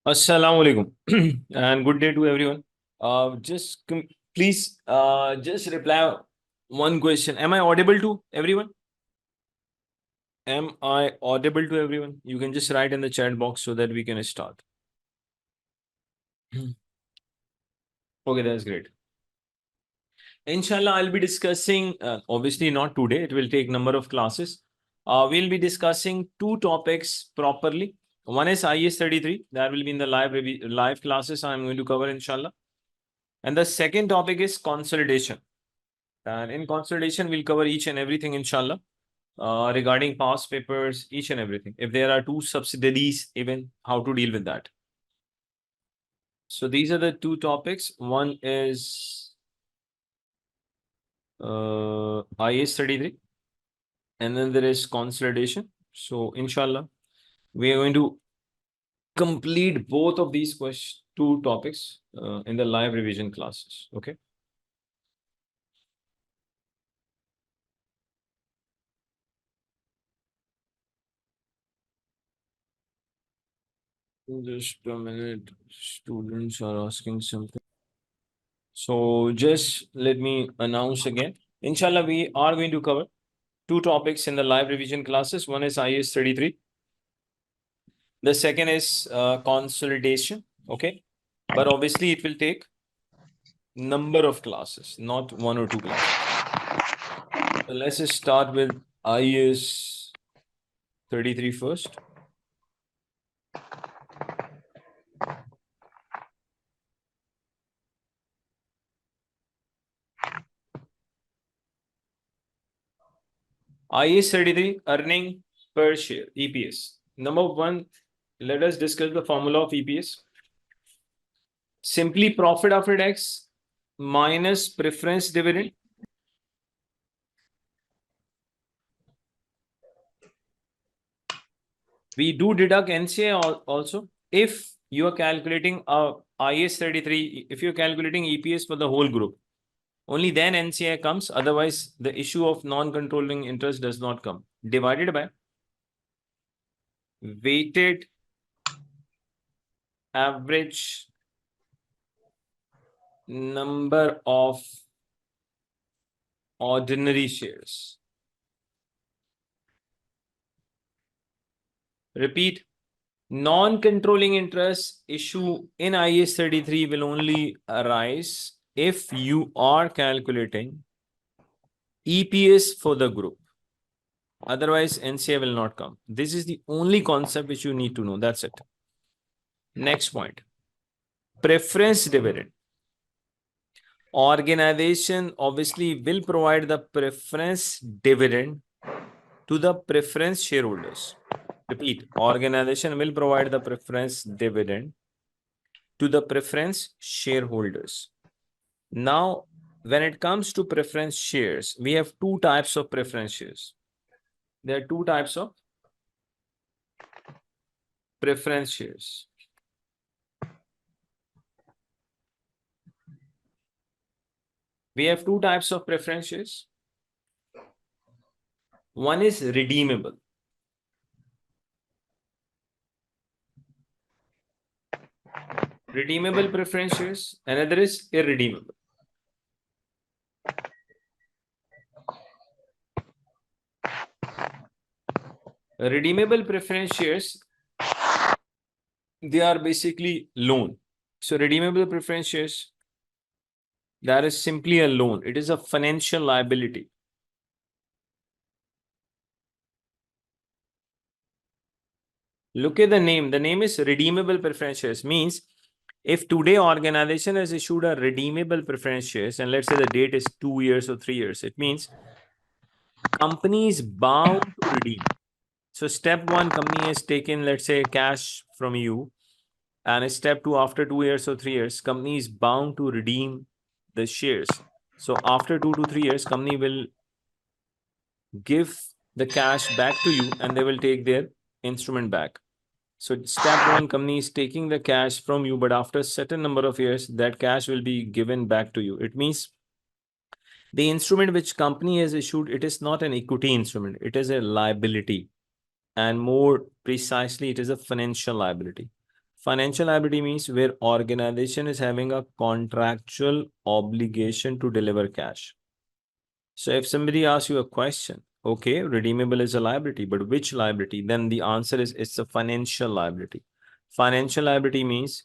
Assalamu alaikum and good day to everyone. Please just reply one question. Am I audible to everyone? Am I audible to everyone? You can just write in the chat box so that we can start. Okay, that's great. Inshallah, I'll be discussing, obviously not today, it will take number of classes. We'll be discussing two topics properly. One is IAS 33, that will be in the live classes I'm going to cover, inshallah. And the second topic is consolidation. And in consolidation, we'll cover each and everything, inshallah, regarding past papers, each and everything. If there are two subsidiaries, even how to deal with that. So these are the two topics. One is IAS 33, and then there is consolidation. So inshallah, we are going to complete both of these two topics in the live revision classes. Okay. Just a minute. Students are asking something. So just let me announce again. Inshallah, we are going to cover two topics in the live revision classes. One is IAS 33. The second is consolidation. Okay. But obviously it will take number of classes, not one or two classes. So let's just start with IAS 33 first. IAS 33, earning per share, EPS. Number one, let us discuss the formula of EPS. Simply profit after tax minus preference dividend. We do deduct NCA also. If you are calculating IAS 33, if you're calculating EPS for the whole group, only then NCA comes. Otherwise, the issue of non-controlling interest does not come. Divided by weighted average number of ordinary shares. Repeat, non-controlling interest issue in IAS 33 will only arise if you are calculating EPS for the group. Otherwise, NCA will not come. This is the only concept which you need to know. That's it. Next point. Preference dividend. Organization obviously will provide the preference dividend to the preference shareholders. Repeat, organization will provide the preference dividend to the preference shareholders. Now, when it comes to preference shares, we have two types of preference shares. There are two types of preference shares. We have two types of preference shares. One is redeemable. Redeemable preference shares. Another is irredeemable. Redeemable preference shares, they are basically loan. So redeemable preference shares, that is simply a loan. It is a financial liability. Look at the name. The name is redeemable preference shares. Means if today organization has issued a redeemable preference shares, and let's say the date is 2 years or 3 years, it means company is bound to redeem. So step one, company has taken, let's say, cash from you. And step two, after 2 years or 3 years, company is bound to redeem the shares. So after 2 to 3 years, company will give the cash back to you and they will take their instrument back. So step one, company is taking the cash from you, but after a certain number of years, that cash will be given back to you. It means the instrument which company has issued, it is not an equity instrument. It is a liability. And more precisely, it is a financial liability. Financial liability means where organization is having a contractual obligation to deliver cash. So if somebody asks you a question, okay, redeemable is a liability, but which liability? Then the answer is it's a financial liability. Financial liability means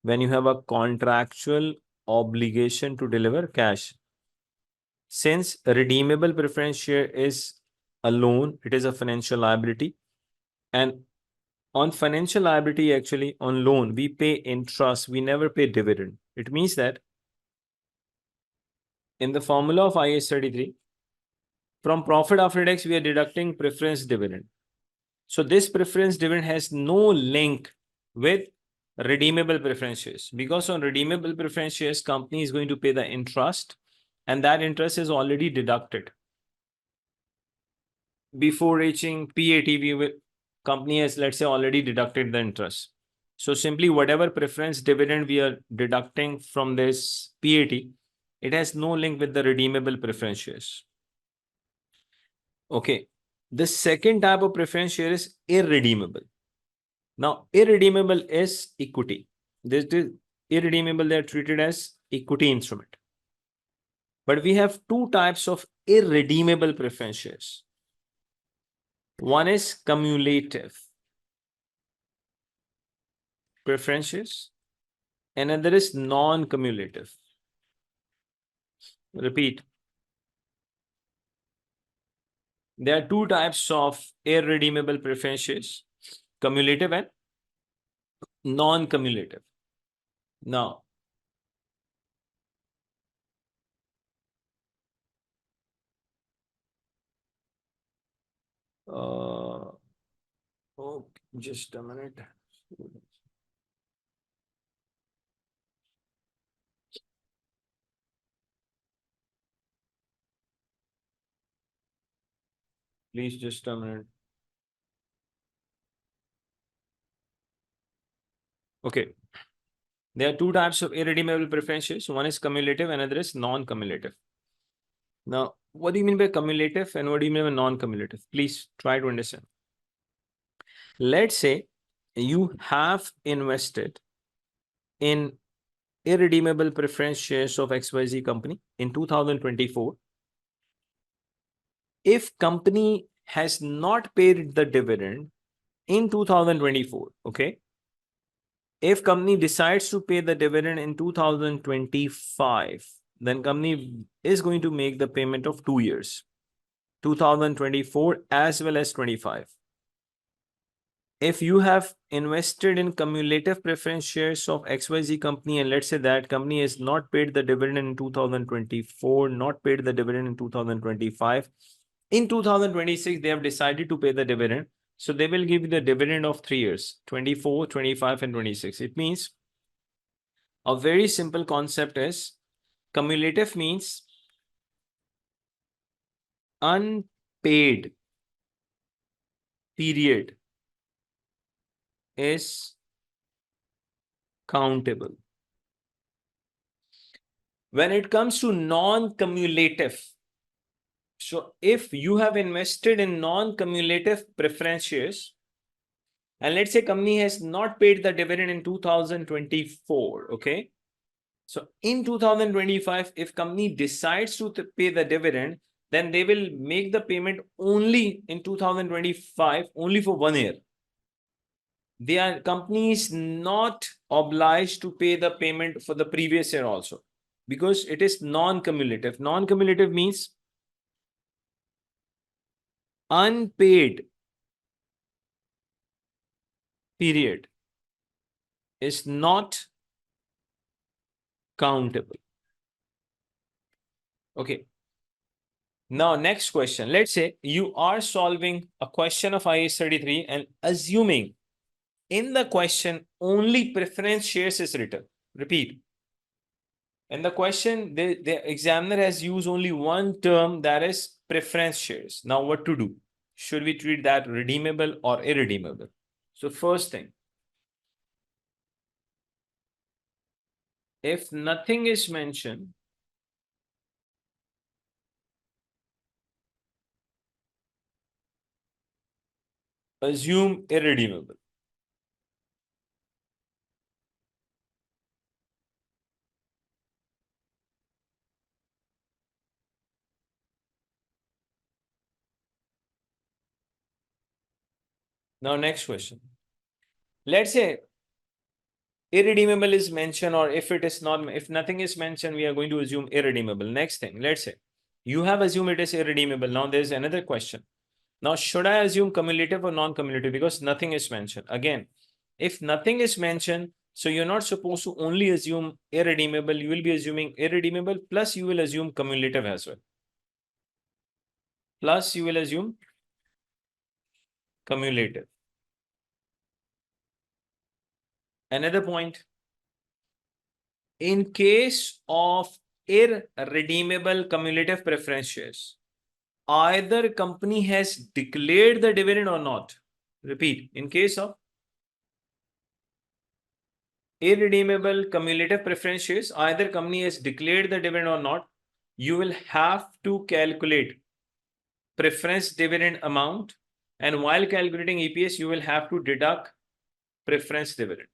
when you have a contractual obligation to deliver cash. Since redeemable preference share is a loan, it is a financial liability. And on financial liability, actually, on loan, we pay interest, we never pay dividend. It means that in the formula of IAS 33, from profit after tax, we are deducting preference dividend. So this preference dividend has no link with redeemable preference shares, because on redeemable preference shares, company is going to pay the interest, and that interest is already deducted. Before reaching PAT, company has, let's say, already deducted the interest. So simply whatever preference dividend we are deducting from this PAT, it has no link with the redeemable preference shares. Okay. The second type of preference share is irredeemable. Now, irredeemable is equity. This is irredeemable, they are treated as equity instrument. But we have two types of irredeemable preference shares. One is cumulative preference shares, another is non-cumulative. Repeat. There are two types of irredeemable preference shares, cumulative and non-cumulative. Now, oh, just a minute. Please just a minute. Okay. There are two types of irredeemable preference shares. One is cumulative, another is non-cumulative. Now, what do you mean by cumulative and what do you mean by non-cumulative? Please try to understand. Let's say you have invested in irredeemable preference shares of XYZ company in 2024. If company has not paid the dividend in 2024, okay, if company decides to pay the dividend in 2025, then company is going to make the payment of 2 years, 2024 as well as 25. If you have invested in cumulative preference shares of XYZ company, and let's say that company has not paid the dividend in 2024, not paid the dividend in 2025, in 2026, they have decided to pay the dividend. So they will give you the dividend of 3 years, 24, 25, and 26. It means a very simple concept is cumulative means unpaid period is countable. When it comes to non-cumulative, so if you have invested in non-cumulative preference shares, and let's say company has not paid the dividend in 2024, okay? So in 2025, if company decides to pay the dividend, then they will make the payment only in 2025, only for 1 year. Their company is not obliged to pay the payment for the previous year also, because it is non-cumulative. Non-cumulative means unpaid period is not countable. Okay. Now, next question. Let's say you are solving a question of IAS 33 and assuming in the question only preference shares is written. Repeat. In the question, the examiner has used only one term, that is preference shares. Now, what to do? Should we treat that redeemable or irredeemable? So first thing, if nothing is mentioned, assume irredeemable. Now, next question. Let's say irredeemable is mentioned, or if it is not, if nothing is mentioned, we are going to assume irredeemable. Next thing, let's say you have assumed it is irredeemable. Now, there's another question. Now, should I assume cumulative or non-cumulative? Because nothing is mentioned. Again, if nothing is mentioned, so you're not supposed to only assume irredeemable. You will be assuming irredeemable, plus you will assume cumulative as well. Plus you will assume cumulative. Another point, in case of irredeemable cumulative preference shares, either company has declared the dividend or not. Repeat, in case of irredeemable cumulative preference shares, either company has declared the dividend or not, you will have to calculate preference dividend amount, and while calculating EPS, you will have to deduct preference dividend.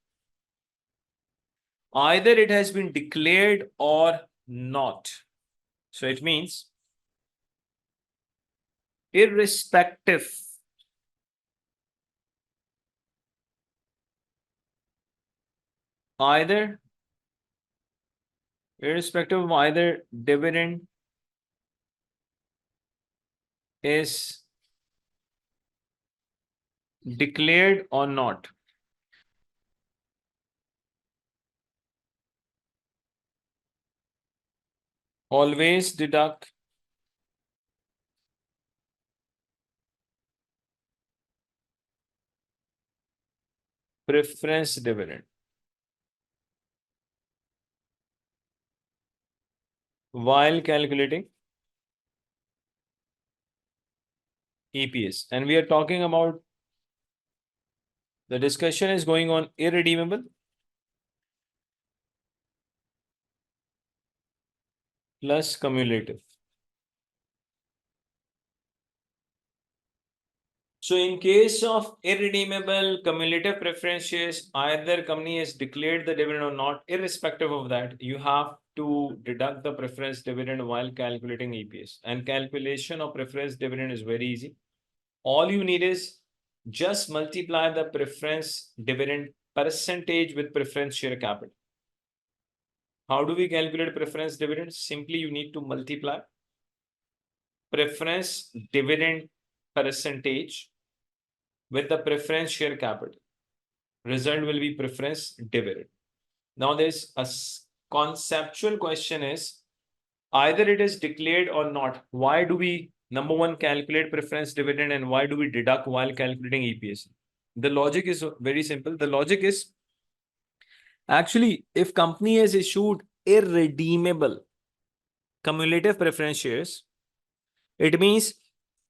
Either it has been declared or not. So it means irrespective either irrespective of either dividend is declared or not, always deduct preference dividend while calculating EPS. And we are talking about, the discussion is going on irredeemable plus cumulative. So in case of irredeemable cumulative preference shares, either company has declared the dividend or not, irrespective of that, you have to deduct the preference dividend while calculating EPS. And calculation of preference dividend is very easy. All you need is just multiply the preference dividend percentage with preference share capital. How do we calculate preference dividend? Simply you need to multiply preference dividend percentage with the preference share capital. Result will be preference dividend. Now there's a conceptual question is, either it is declared or not. Why do we, number one, calculate preference dividend, and why do we deduct while calculating EPS? The logic is very simple. The logic is, actually, if company has issued irredeemable cumulative preference shares, it means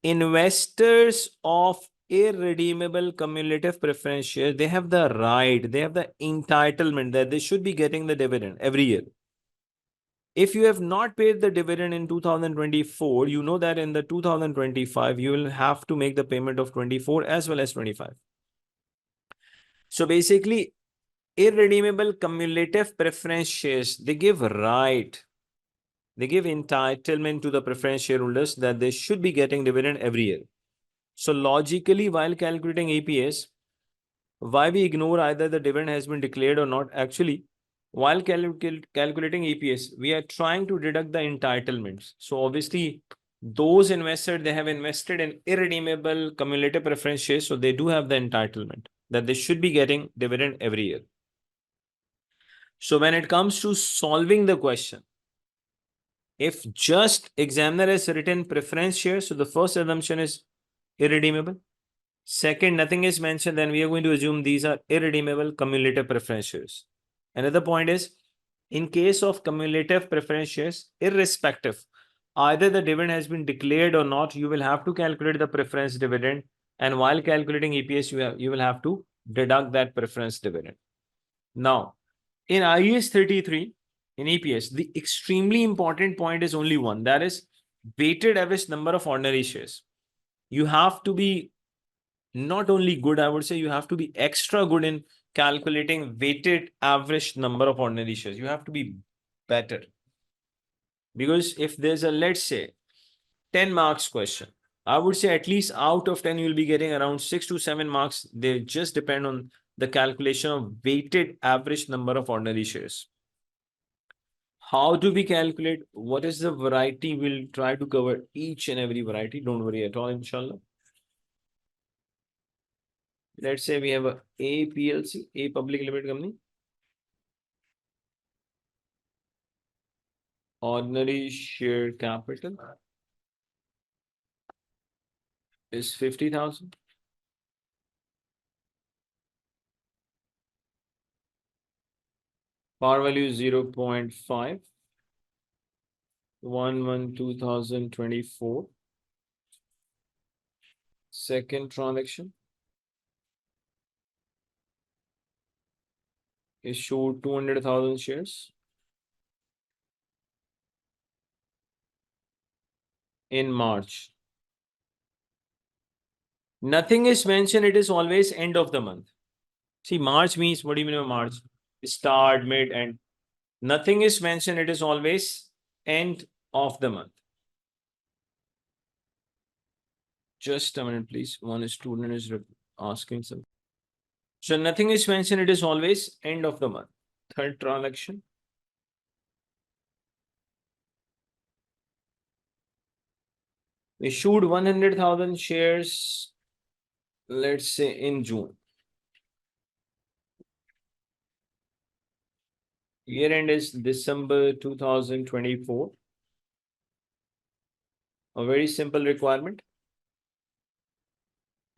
investors of irredeemable cumulative preference shares, they have the right, they have the entitlement that they should be getting the dividend every year. If you have not paid the dividend in 2024, you know that in the 2025, you will have to make the payment of 24 as well as 25. So basically, irredeemable cumulative preference shares, they give right, they give entitlement to the preference shareholders that they should be getting dividend every year. So logically, while calculating EPS, why we ignore either the dividend has been declared or not? Actually, while calculating EPS, we are trying to deduct the entitlements. So obviously, those investors, they have invested in irredeemable cumulative preference shares, so they do have the entitlement that they should be getting dividend every year. So when it comes to solving the question, if just examiner has written preference shares, so the first assumption is irredeemable. Second, nothing is mentioned, then we are going to assume these are irredeemable cumulative preference shares. Another point is, in case of cumulative preference shares, irrespective, either the dividend has been declared or not, you will have to calculate the preference dividend. And while calculating EPS, you will have to deduct that preference dividend. Now, in IAS 33, in EPS, the extremely important point is only one, that is weighted average number of ordinary shares. You have to be not only good, I would say you have to be extra good in calculating weighted average number of ordinary shares. You have to be better. Because if there's a, let's say, 10 marks question, I would say at least out of 10, you'll be getting around 6 to 7 marks. They just depend on the calculation of weighted average number of ordinary shares. How do we calculate? What is the variety? We'll try to cover each and every variety. Don't worry at all, inshallah. Let's say we have a PLC, A Public Limited Company. Ordinary share capital is 50,000. Par value is 0.5. 1/1/2024. Second transaction. Issued 200,000 shares in March. Nothing is mentioned. It is always end of the month. See, March means, what do you mean by March? Start, mid, end. Nothing is mentioned. It is always end of the month. Just a minute, please. One student is asking something. So nothing is mentioned. It is always end of the month. Third transaction. Issued 100,000 shares, let's say in June. Year end is December 2024. A very simple requirement.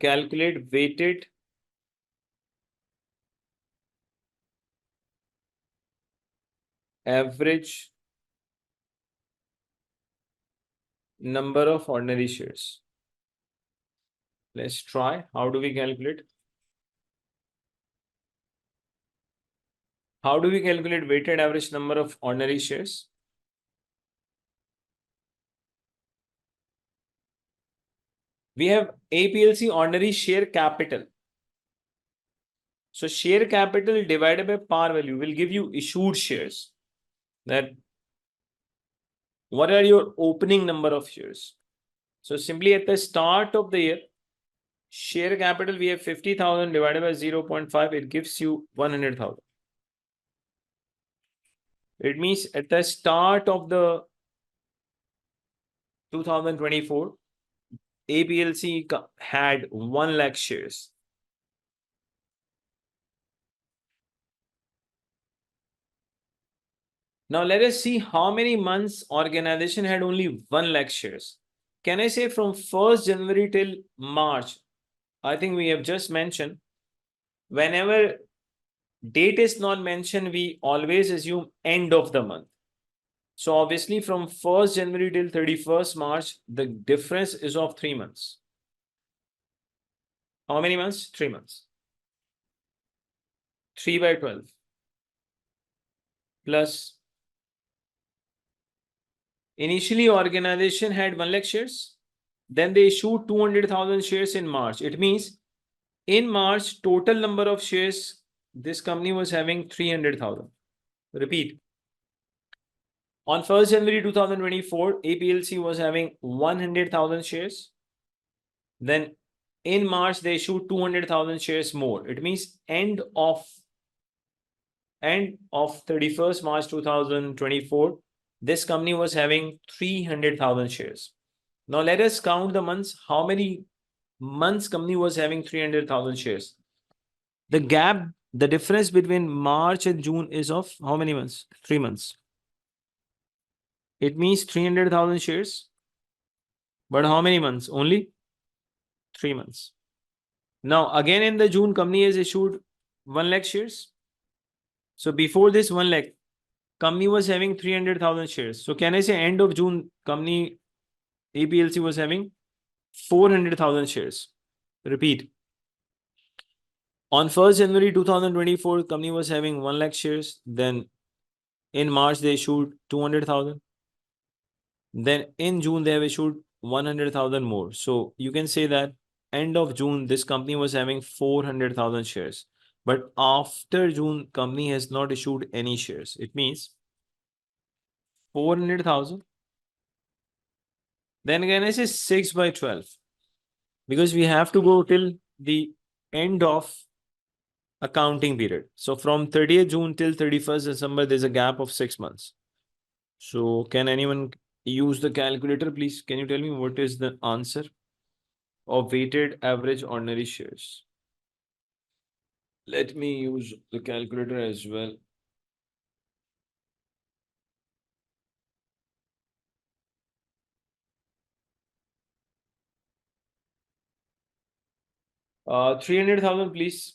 Calculate weighted average number of ordinary shares. Let's try. How do we calculate? How do we calculate weighted average number of ordinary shares? We have APLC ordinary share capital. So share capital divided by par value will give you issued shares. That what are your opening number of shares? So simply at the start of the year, share capital, we have 50,000 divided by 0.5, it gives you 100,000. It means at the start of the 2024, APLC had 1 lakh shares. Now let us see how many months organization had only 1 lakh shares. Can I say from 1st January till March? I think we have just mentioned, whenever date is not mentioned, we always assume end of the month. So obviously from 1st January till 31st March, the difference is of 3 months. How many months? 3 months. 3 by 12 plus. Initially, organization had 1 lakh shares. Then they issued 200,000 shares in March. It means in March, total number of shares, this company was having 300,000. Repeat. On 1st January 2024, APLC was having 100,000 shares. Then in March, they issued 200,000 shares more. It means end of 31st March 2024, this company was having 300,000 shares. Now let us count the months. How many months company was having 300,000 shares? The gap, the difference between March and June is of how many months? 3 months. It means 300,000 shares. But how many months? Only 3 months. Now again in the June, company has issued 1 lakh shares. So before this 1 lakh, company was having 300,000 shares. So can I say end of June, company APLC was having 400,000 shares. Repeat. On 1st January 2024, company was having 1 lakh shares. Then in March, they issued 200,000. Then in June, they have issued 100,000 more. So you can say that end of June, this company was having 400,000 shares. But after June, company has not issued any shares. It means 400,000 Then again, I say 6 by 12 because we have to go till the end of accounting period. So from 30th June till 31st December, there's a gap of 6 months. So can anyone use the calculator, please? Can you tell me what is the answer of weighted average ordinary shares? Let me use the calculator as well. 300,000, please.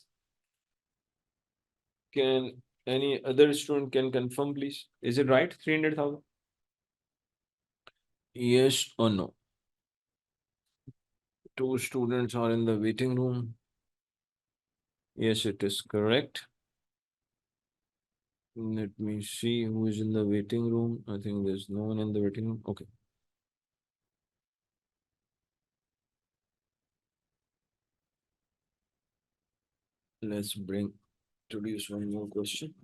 Can any other student can confirm, please? Is it right? 300,000? Yes or no? Two students are in the waiting room. Yes, it is correct. Let me see who is in the waiting room. I think there's no one in the waiting room. Okay. Let's introduce one more question.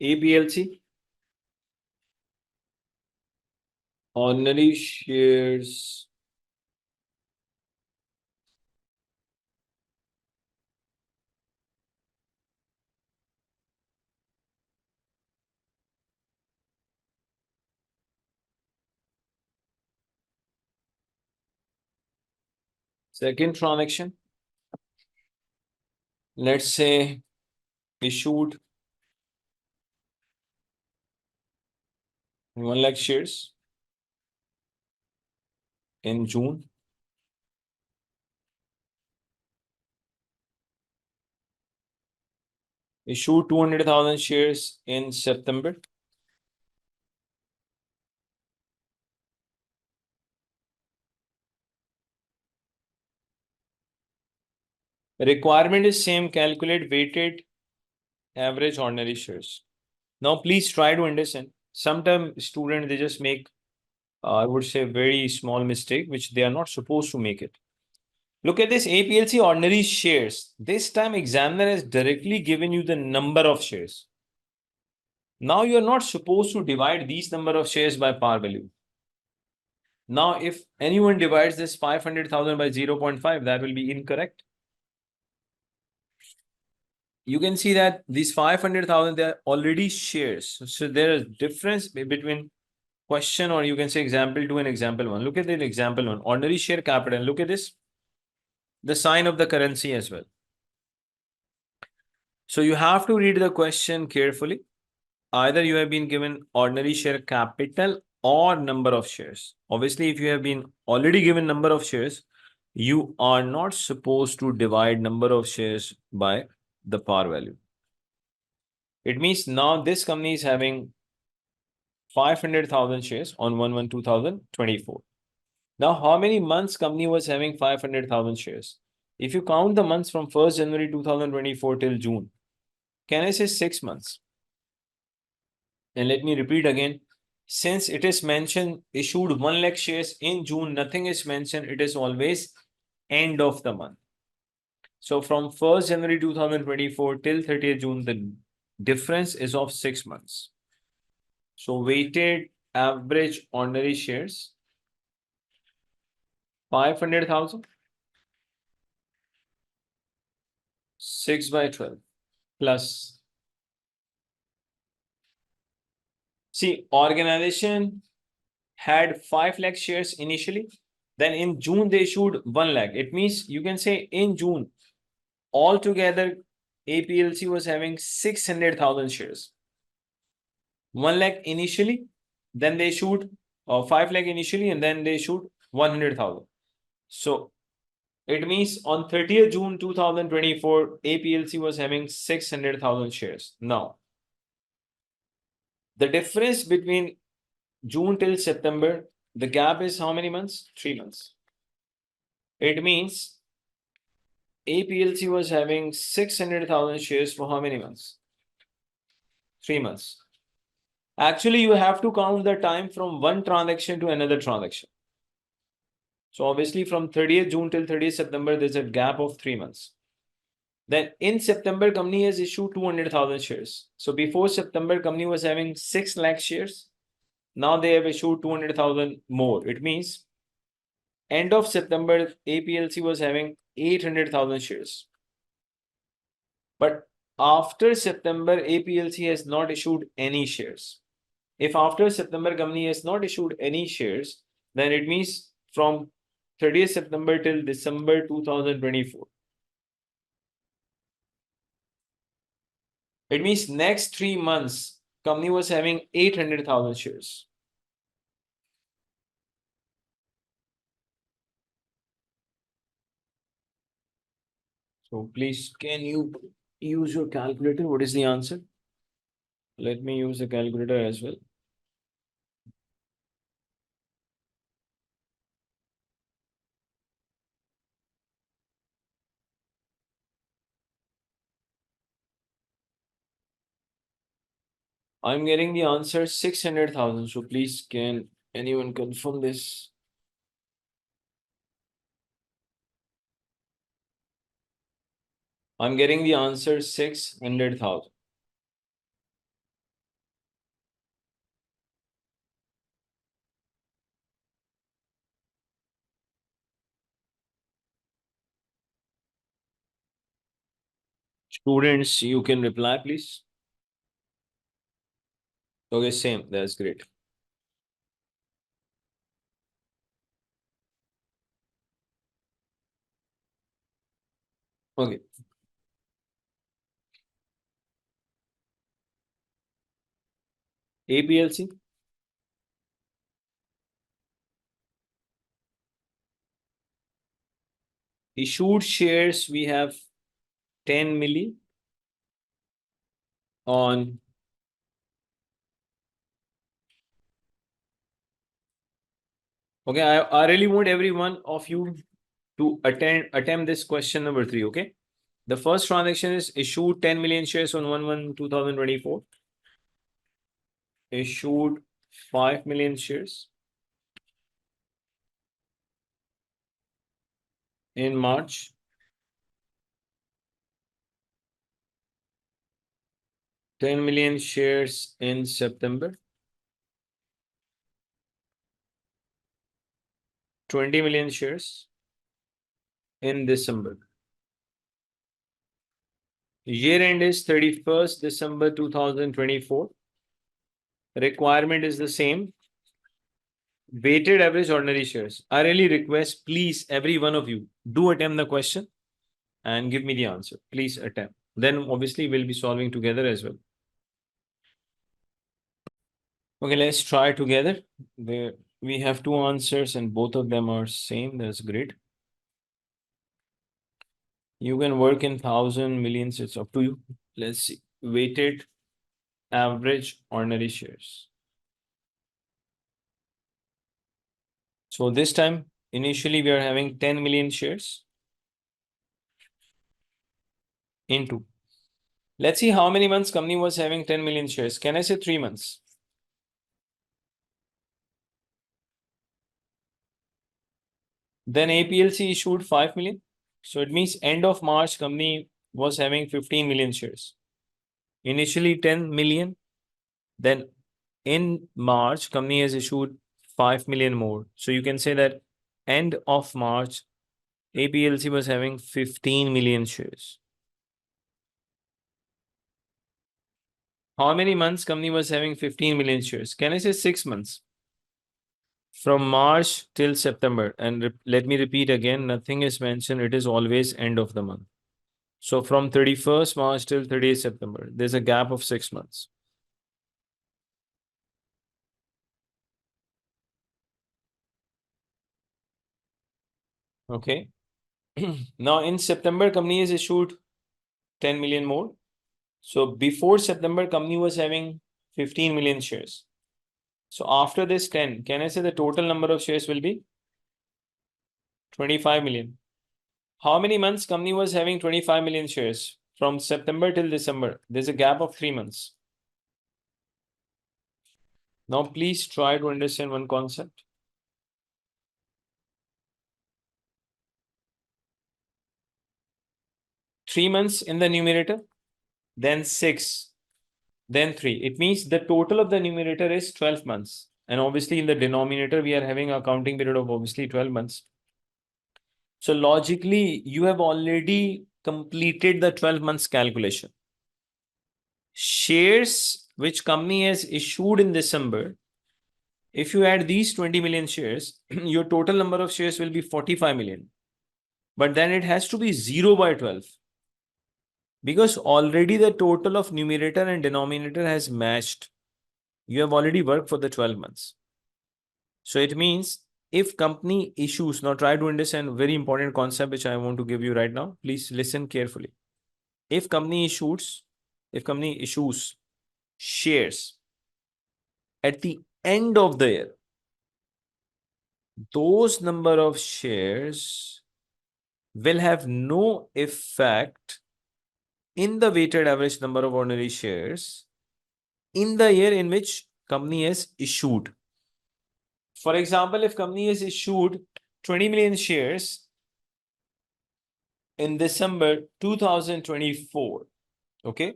ABLC, ordinary shares. Second transaction. Let's say issued 1 lakh shares in June. Issued 200,000 shares in September. Requirement is same, calculate weighted average ordinary shares. Now, please try to understand. Sometimes students, they just make, I would say, very small mistake, which they are not supposed to make it. Look at this APLC ordinary shares. This time examiner has directly given you the number of shares. Now you are not supposed to divide these number of shares by par value. Now, if anyone divides this 500,000 by 0.5, that will be incorrect. You can see that these 500,000, they are already shares. So there is difference between question, or you can say example 2 and example 1. Look at the example 1, ordinary share capital. Look at this, the sign of the currency as well. So you have to read the question carefully. Either you have been given ordinary share capital or number of shares. Obviously, if you have been already given number of shares, you are not supposed to divide number of shares by the par value. It means now this company is having 500,000 shares on 1/1/2024. Now, how many months company was having 500,000 shares? If you count the months from 1st January 2024 till June, can I say 6 months? And let me repeat again, since it is mentioned issued 1 lakh shares in June, nothing is mentioned. It is always end of the month. So from 1st January 2024 till 30th June, the difference is of 6 months. So weighted average ordinary shares, 500,000, 6 by 12 plus. See, organization had 5 lakh shares initially. Then in June, they issued 1 lakh. It means you can say in June, altogether, APLC was having 600,000 shares. 1 lakh initially, then they issued 5 lakh initially, and then they issued 100,000. So it means on 30th June 2024, APLC was having 600,000 shares. Now, the difference between June till September, the gap is how many months? 3 months. It means APLC was having 600,000 shares for how many months? 3 months. Actually, you have to count the time from one transaction to another transaction. So obviously from 30th June till 30th September, there's a gap of 3 months. Then in September, company has issued 200,000 shares. So before September, company was having 6 lakh shares. now they have issued 200,000 more. It means end of September, APLC was having 800,000 shares. But after September, APLC has not issued any shares. If after September, company has not issued any shares, then it means from 30th September till December 2024. It means next 3 months, company was having 800,000 shares. So please, can you use your calculator? What is the answer? Let me use the calculator as well. I'm getting the answer 600,000. So please, can anyone confirm this? I'm getting the answer 600,000. Students, you can reply, please. Okay, same. That's great. Okay. APLC. Issued shares, we have 10 milli on okay. I really want every one of you to attempt this question number 3. Okay. The first transaction is issued 10 million shares on 1/1/2024. Issued 5 million shares in March. 10 million shares in September. 20 million shares in December. Year end is 31st December 2024. Requirement is the same. Weighted average ordinary shares. I really request, please, every one of you, do attempt the question and give me the answer. Please attempt. Then obviously we'll be solving together as well. Okay, let's try together. We have 2 answers and both of them are same. That's great. You can work in 1,000, millions. It's up to you. Let's see. Weighted average ordinary shares. So this time, initially we are having 10 million shares into. Let's see how many months company was having 10 million shares. Can I say 3 months? Then APLC issued 5 million. So it means end of March, company was having 15 million shares. Initially 10 million. Then in March, company has issued 5 million more. So you can say that end of March, APLC was having 15 million shares. How many months company was having 15 million shares? Can I say 6 months? From March till September. And let me repeat again, nothing is mentioned. It is always end of the month. So from 31st March till 30th September, there's a gap of 6 months. Okay. Now in September, company has issued 10 million more. So before September, company was having 15 million shares. So after this 10, can I say the total number of shares will be 25 million? How many months company was having 25 million shares? From September till December, there's a gap of 3 months. Now please try to understand one concept. 3 months in the numerator, then 6, then 3. It means the total of the numerator is 12 months. And obviously in the denominator, we are having a counting period of obviously 12 months. So logically, you have already completed the 12 months calculation. Shares which company has issued in December, if you add these 20 million shares, your total number of shares will be 45 million. But then it has to be 0 by 12. Because already the total of numerator and denominator has matched. You have already worked for the 12 months. So it means if company issues, now try to understand a very important concept which I want to give you right now. Please listen carefully. If company issues shares at the end of the year, those number of shares will have no effect in the weighted average number of ordinary shares in the year in which company has issued. For example, if company has issued 20 million shares in December 2024, okay,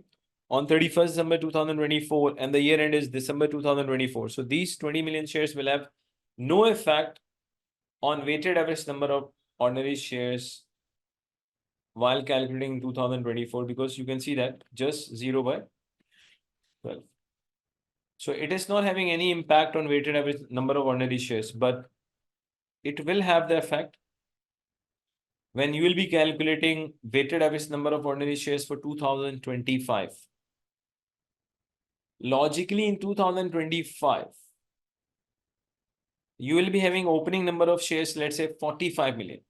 on 31st December 2024, and the year end is December 2024. So these 20 million shares will have no effect on weighted average number of ordinary shares while calculating 2024, because you can see that just 0 by 12. So it is not having any impact on weighted average number of ordinary shares, but it will have the effect when you will be calculating weighted average number of ordinary shares for 2025. Logically, in 2025, you will be having opening number of shares, let's say 45 million.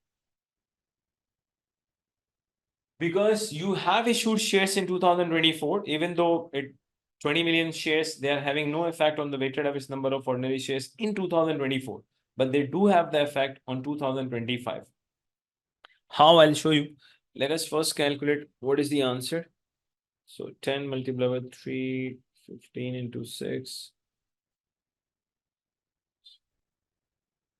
Because you have issued shares in 2024, even though 20 million shares, they are having no effect on the weighted average number of ordinary shares in 2024, but they do have the effect on 2025. How? I'll show you. Let us first calculate what is the answer. So 10 multiplied by 3, 15 into 6.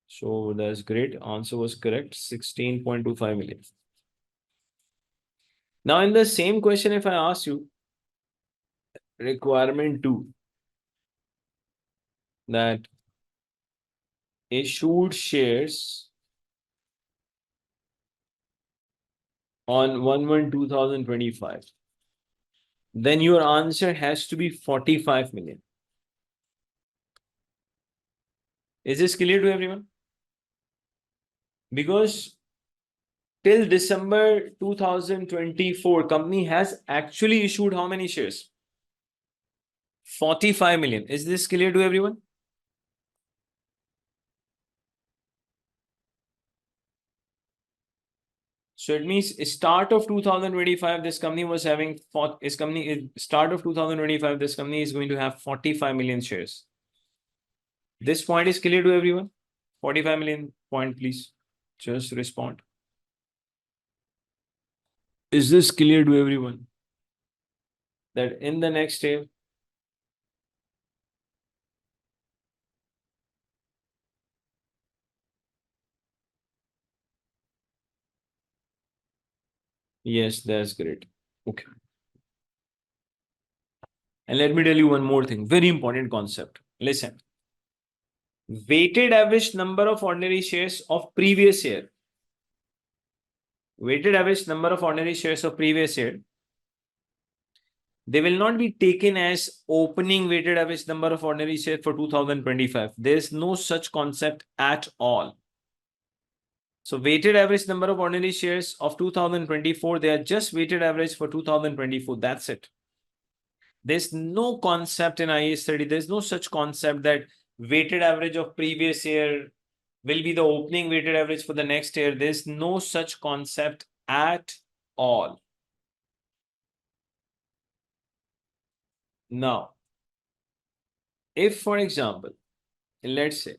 So that's great. Answer was correct. 16.25 million. Now in the same question, if I ask you requirement 2, that issued shares on 1/1/2025, then your answer has to be 45 million. Is this clear to everyone? Because till December 2024, company has actually issued how many shares? 45 million. Is this clear to everyone? So it means start of 2025, this company was having start of 2025, this company is going to have 45 million shares. This point is clear to everyone? 45 million point, please. Just respond. Is this clear to everyone? That in the next year, yes, that's great. Okay. And let me tell you one more thing, very important concept. Listen. Weighted average number of ordinary shares of previous year. Weighted average number of ordinary shares of previous year. They will not be taken as opening weighted average number of ordinary shares for 2025. There is no such concept at all. So weighted average number of ordinary shares of 2024, they are just weighted average for 2024. That's it. There's no concept in IAS study. There's no such concept that weighted average of previous year will be the opening weighted average for the next year. There's no such concept at all. Now, if for example, let's say,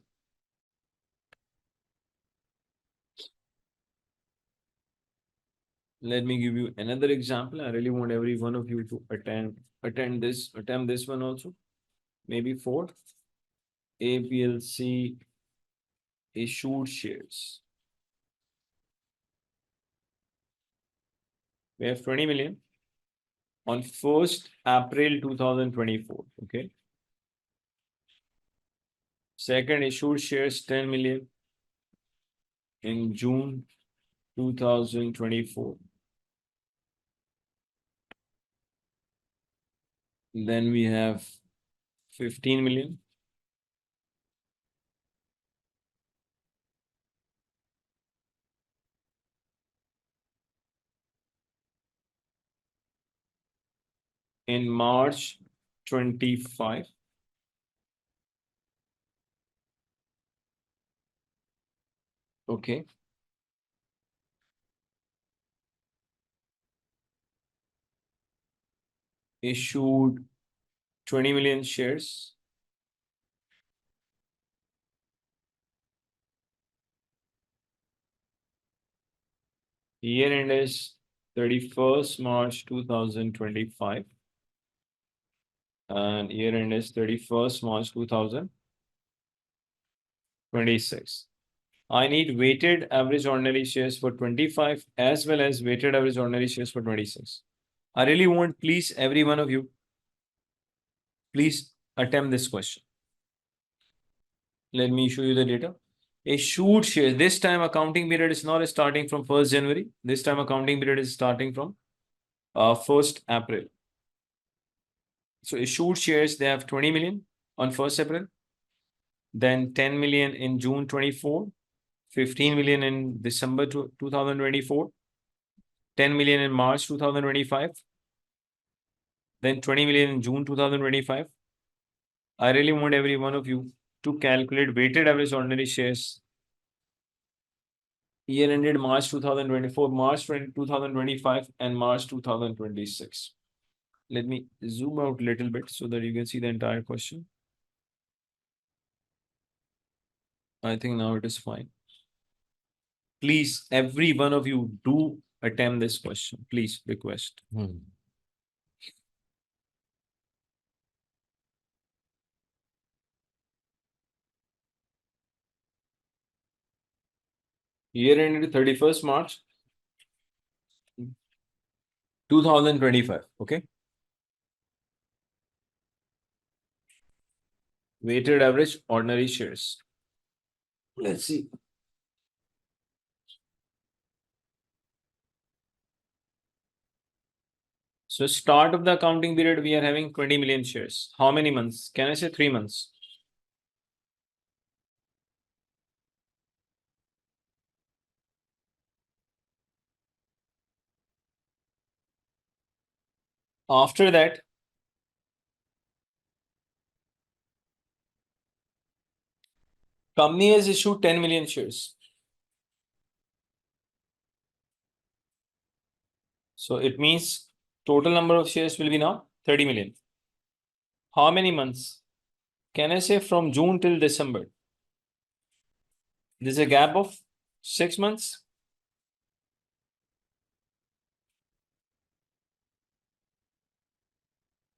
let me give you another example. I really want every one of you to attempt this one also. Maybe 4. APLC issued shares. We have 20 million on 1st April 2024. Okay. Second, issued shares 10 million in June 2024. Then we have 15 million. In March 25. Okay. Issued 20 million shares. Year end is 31st March 2025. And year end is 31st March 2026. I need weighted average ordinary shares for 25 as well as weighted average ordinary shares for 26. I really want, please, every one of you, please attempt this question. Let me show you the data. Issued shares. This time accounting period is not starting from 1st January. This time accounting period is starting from 1st April. So issued shares, they have 20 million on 1st April. Then 10 million in June 24. 15 million in December 2024. 10 million in March 2025. Then 20 million in June 2025. I really want every one of you to calculate weighted average ordinary shares year ended March 2024, March 2025, and March 2026. Let me zoom out a little bit so that you can see the entire question. I think now it is fine. Please, every one of you do attempt this question. Please request. Year ended 31st March 2025. Okay. Weighted average ordinary shares. Let's see. So start of the accounting period, we are having 20 million shares. How many months? Can I say 3 months? After that, company has issued 10 million shares. So it means total number of shares will be now 30 million. How many months? Can I say from June till December? There's a gap of 6 months.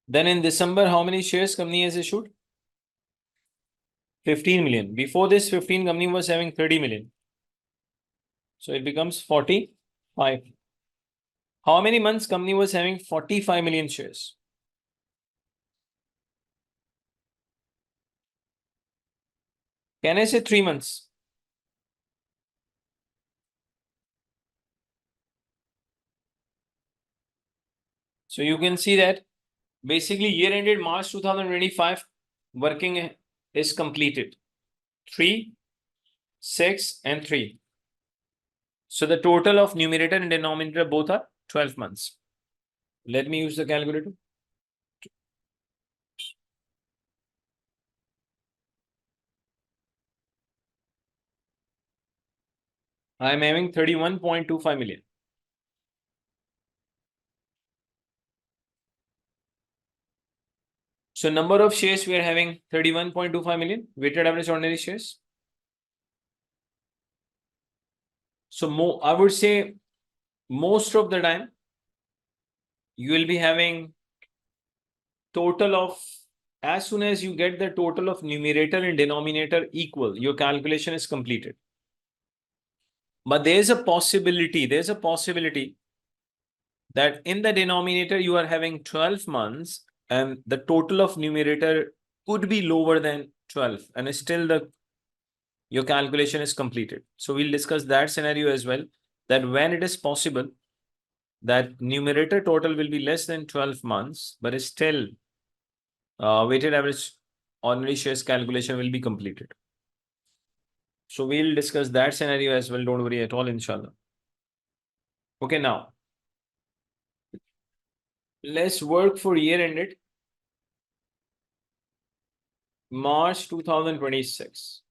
Then in December, how many shares company has issued? 15 million. Before this, 15 company was having 30 million. So it becomes 45. How many months company was having 45 million shares? Can I say 3 months? So you can see that basically year ended March 2025, working is completed. 3, 6, and 3. So the total of numerator and denominator both are 12 months. Let me use the calculator. I am having 31.25 million. So number of shares we are having 31.25 million weighted average ordinary shares. So I would say most of the time you will be having total of, as soon as you get the total of numerator and denominator equal, your calculation is completed. But there's a possibility that in the denominator you are having 12 months and the total of numerator could be lower than 12, and still your calculation is completed. So we'll discuss that scenario as well, that when it is possible that numerator total will be less than 12 months, but still weighted average ordinary shares calculation will be completed. So we'll discuss that scenario as well. Don't worry at all, inshallah. Okay, now let's work for year ended March 2026.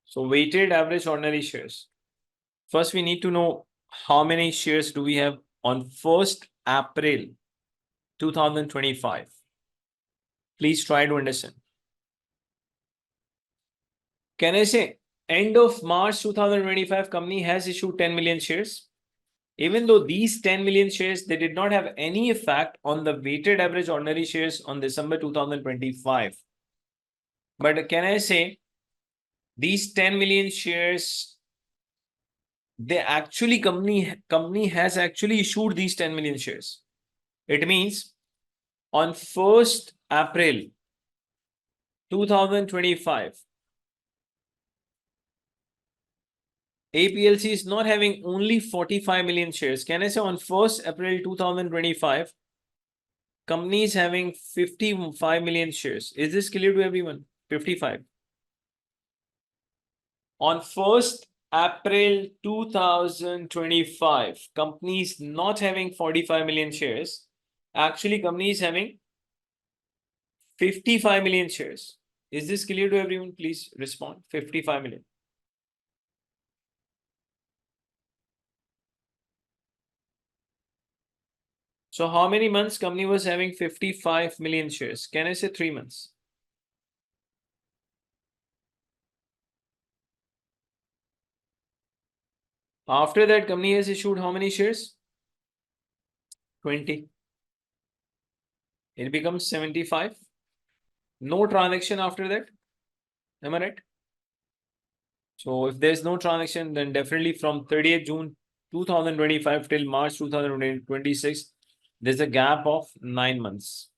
So weighted average ordinary shares. First, we need to know how many shares do we have on 1st April 2025. Please try to understand. Can I say end of March 2025, company has issued 10 million shares? Even though these 10 million shares, they did not have any effect on the weighted average ordinary shares on December 2025. But can I say these 10 million shares, they actually company has actually issued these 10 million shares. It means on 1st April 2025, APLC is not having only 45 million shares. Can I say on 1st April 2025, company is having 55 million shares. Is this clear to everyone? 55. On 1st April 2025, company is not having 45 million shares. Actually, company is having 55 million shares. Is this clear to everyone? Please respond. 55 million. So how many months company was having 55 million shares? Can I say 3 months? After that, company has issued how many shares? 20. It becomes 75. No transaction after that. Am I right? So if there's no transaction, then definitely from 30th June 2025 till March 2026, there's a gap of 9 months.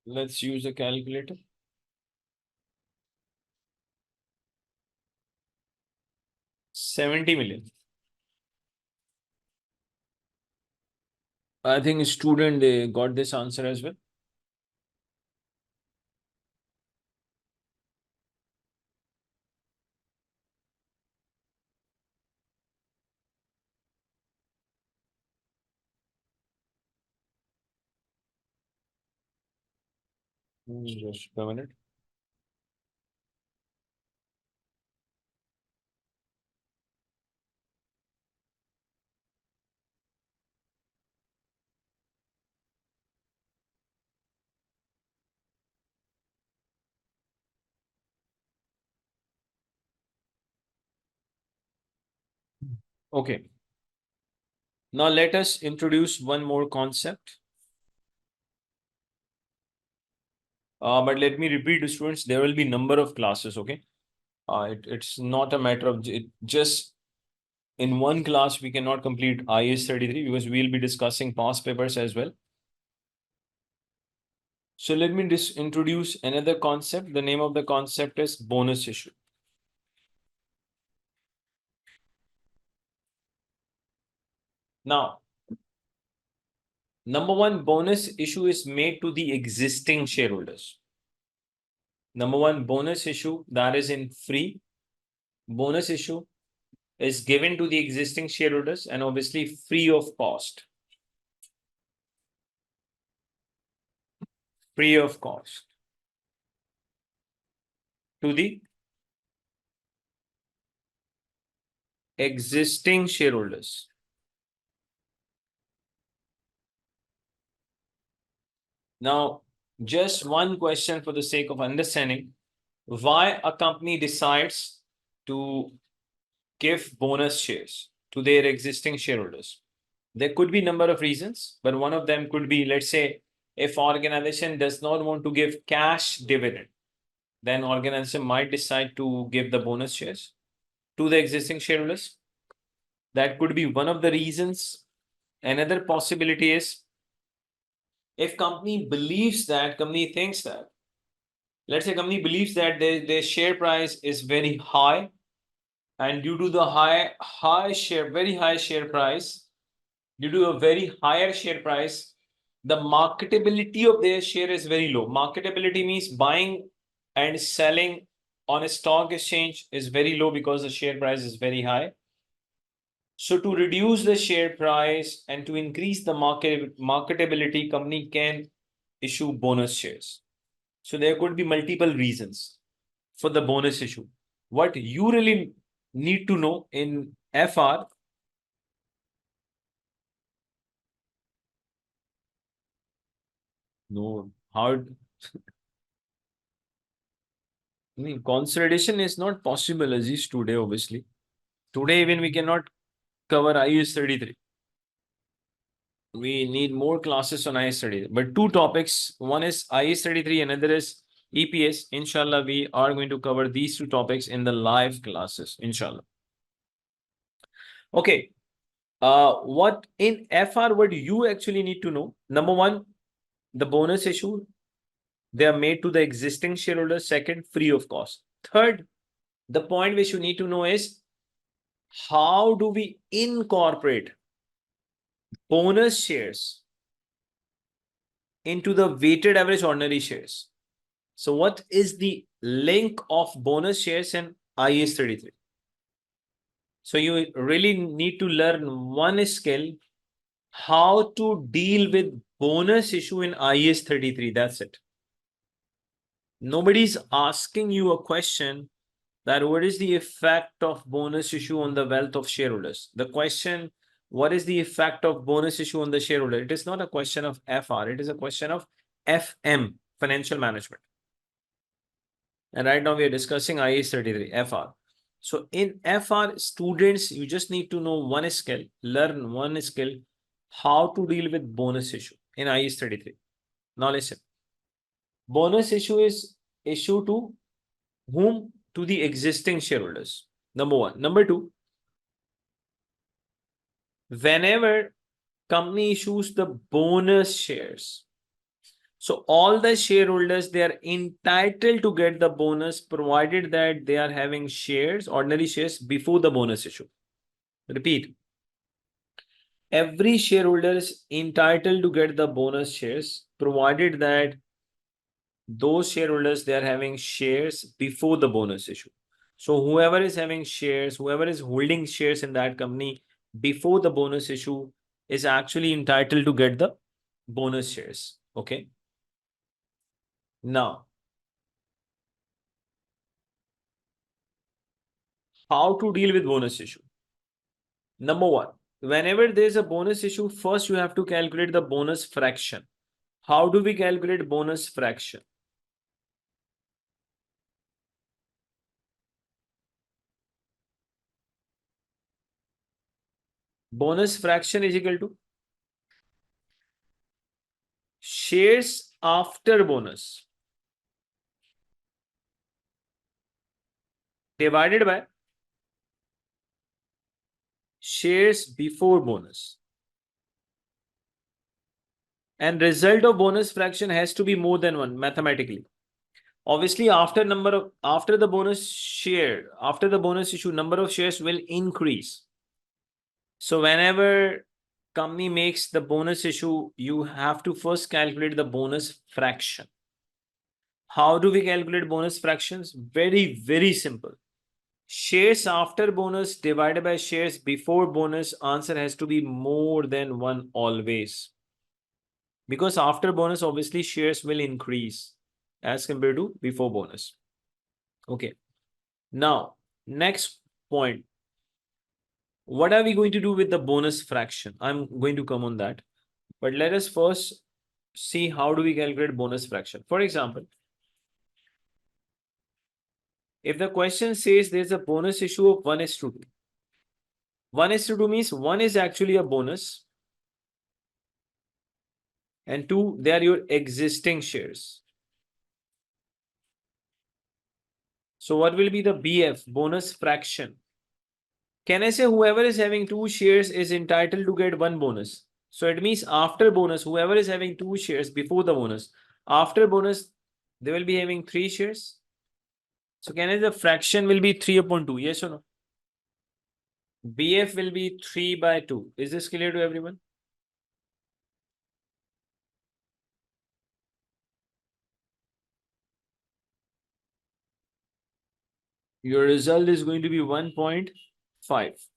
Let's use a calculator. $70 million. I think student they got this answer as well. Just a minute. Okay. Now let us introduce one more concept. But let me repeat to students, there will be number of classes, okay? It's not a matter of just in one class, we cannot complete IAS 33 because we'll be discussing past papers as well. So let me just introduce another concept. The name of the concept is bonus issue. Now, number one, bonus issue is made to the existing shareholders. Number one, bonus issue that is in free. Bonus issue is given to the existing shareholders and obviously free of cost. Free of cost to the existing shareholders. Now, just one question for the sake of understanding why a company decides to give bonus shares to their existing shareholders. There could be a number of reasons, but one of them could be, let's say, if organization does not want to give cash dividend, then organization might decide to give the bonus shares to the existing shareholders. That could be one of the reasons. Another possibility is if company believes that, company thinks that, let's say company believes that their share price is very high, and due to the very high share price, due to a very higher share price, the marketability of their share is very low. Marketability means buying and selling on a stock exchange is very low because the share price is very high. So to reduce the share price and to increase the marketability, company can issue bonus shares. So there could be multiple reasons for the bonus issue. What you really need to know in FR, no, how consolidation is not possible as is today, obviously. Today, even we cannot cover IAS 33. We need more classes on IAS 33. But two topics, one is IAS 33, another is EPS. Inshallah, we are going to cover these two topics in the live classes, inshallah. Okay. What in FR, what you actually need to know? Number one, the bonus issue, they are made to the existing shareholders. Second, free of cost. Third, the point which you need to know is how do we incorporate bonus shares into the weighted average ordinary shares? So what is the link of bonus shares and IAS 33? So you really need to learn one skill, how to deal with bonus issue in IAS 33. That's it. Nobody's asking you a question that what is the effect of bonus issue on the wealth of shareholders? The question, what is the effect of bonus issue on the shareholder? It is not a question of FR, it is a question of FM, financial management. And right now we are discussing IAS 33, FR. So in FR, students, you just need to know one skill, learn one skill, how to deal with bonus issue in IAS 33. Now listen, bonus issue is issue to whom? To the existing shareholders. Number one. Number two, whenever company issues the bonus shares, so all the shareholders, they are entitled to get the bonus provided that they are having shares, ordinary shares before the bonus issue. Repeat. Every shareholder is entitled to get the bonus shares provided that those shareholders, they are having shares before the bonus issue. So whoever is having shares, whoever is holding shares in that company before the bonus issue is actually entitled to get the bonus shares. Okay. Now, how to deal with bonus issue? Number one, whenever there's a bonus issue, first you have to calculate the bonus fraction. How do we calculate bonus fraction? Bonus fraction is equal to shares after bonus divided by shares before bonus. And result of bonus fraction has to be more than one mathematically. Obviously, after the bonus issue, number of shares will increase. So whenever company makes the bonus issue, you have to first calculate the bonus fraction. How do we calculate bonus fractions? Very, very simple. Shares after bonus divided by shares before bonus, answer has to be more than one always. Because after bonus, obviously shares will increase as compared to before bonus. Okay. Now, next point. What are we going to do with the bonus fraction? I'm going to come on that. But let us first see how do we calculate bonus fraction. For example, if the question says there's a bonus issue of 1:2, 1:2 means 1 is actually a bonus and 2, they are your existing shares. So what will be the BF, bonus fraction? Can I say whoever is having 2 shares is entitled to get 1 bonus? So it means after bonus, whoever is having 2 shares before the bonus, after bonus, they will be having 3 shares. So can I, the fraction will be 3 upon 2, yes or no? BF will be 3 by 2. Is this clear to everyone? Your result is going to be 1.5.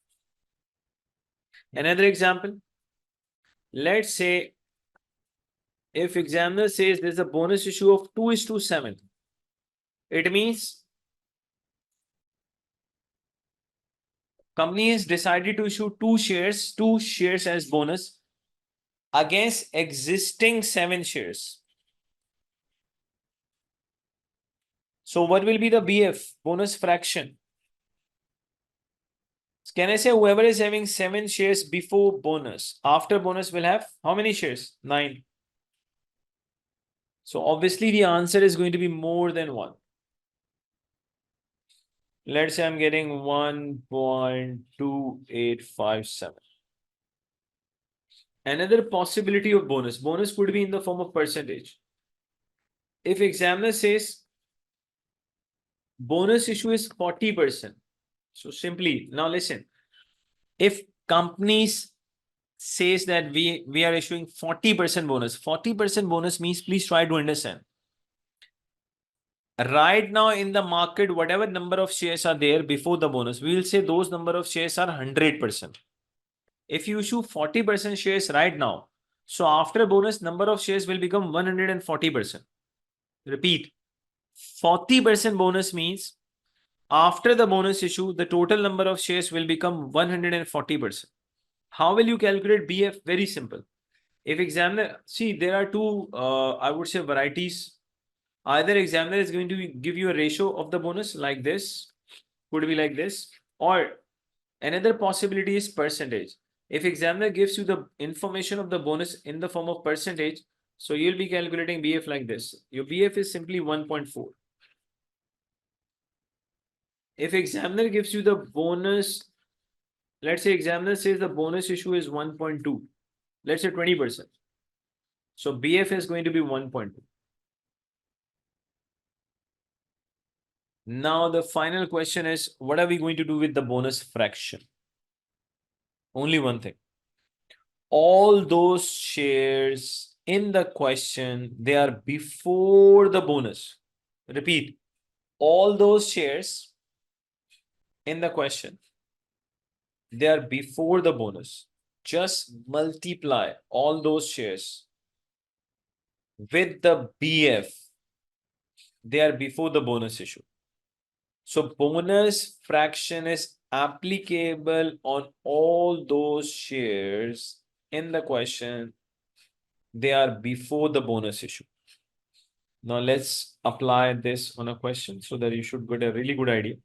Another example. Let's say if examiner says there's a bonus issue of 2:7, it means company has decided to issue 2 shares as bonus against existing 7 shares. So what will be the BF, bonus fraction? Can I say whoever is having 7 shares before bonus, after bonus will have how many shares? 9. So obviously the answer is going to be more than 1. Let's say I'm getting 1.2857. Another possibility of bonus. Bonus could be in the form of percentage. If examiner says bonus issue is 40%. So simply, now listen, if companies says that we are issuing 40% bonus, 40% bonus means, please try to understand. Right now in the market, whatever number of shares are there before the bonus, we will say those number of shares are 100%. If you issue 40% shares right now, so after bonus, number of shares will become 140%. Repeat, 40% bonus means after the bonus issue, the total number of shares will become 140%. How will you calculate BF? Very simple. If examiner, see, there are two, I would say, varieties. Either examiner is going to give you a ratio of the bonus like this, could be like this, or another possibility is percentage. If examiner gives you the information of the bonus in the form of percentage, so you'll be calculating BF like this. Your BF is simply 1.4. If examiner gives you the bonus, let's say examiner says the bonus issue is 1.2, let's say 20%. So BF is going to be 1.2. Now the final question is, what are we going to do with the bonus fraction? Only one thing. All those shares in the question, they are before the bonus. Repeat, all those shares in the question, they are before the bonus. Just multiply all those shares with the BF. They are before the bonus issue. So bonus fraction is applicable on all those shares in the question. They are before the bonus issue. Now let's apply this on a question so that you should get a really good idea.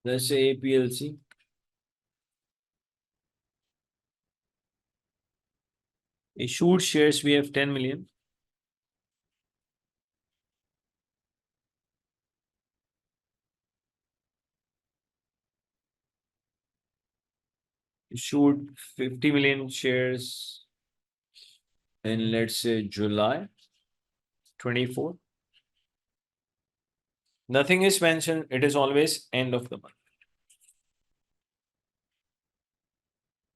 Let's say APLC. Issued shares, we have 10 million. Issued 50 million shares in, let's say, July 24. Nothing is mentioned. It is always end of the month.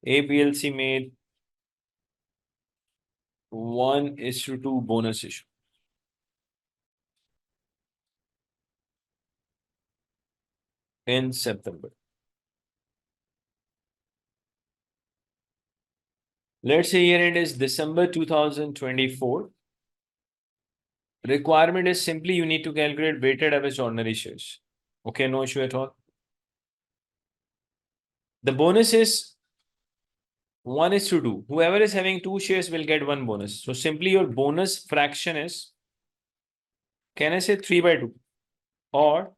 APLC made 1:2 bonus issue. In September. Let's say year end is December 2024. Requirement is simply you need to calculate weighted average ordinary shares. Okay, no issue at all. The bonus is 1:2. Whoever is having 2 shares will get 1 bonus. So simply your bonus fraction is, can I say 3 by 2 or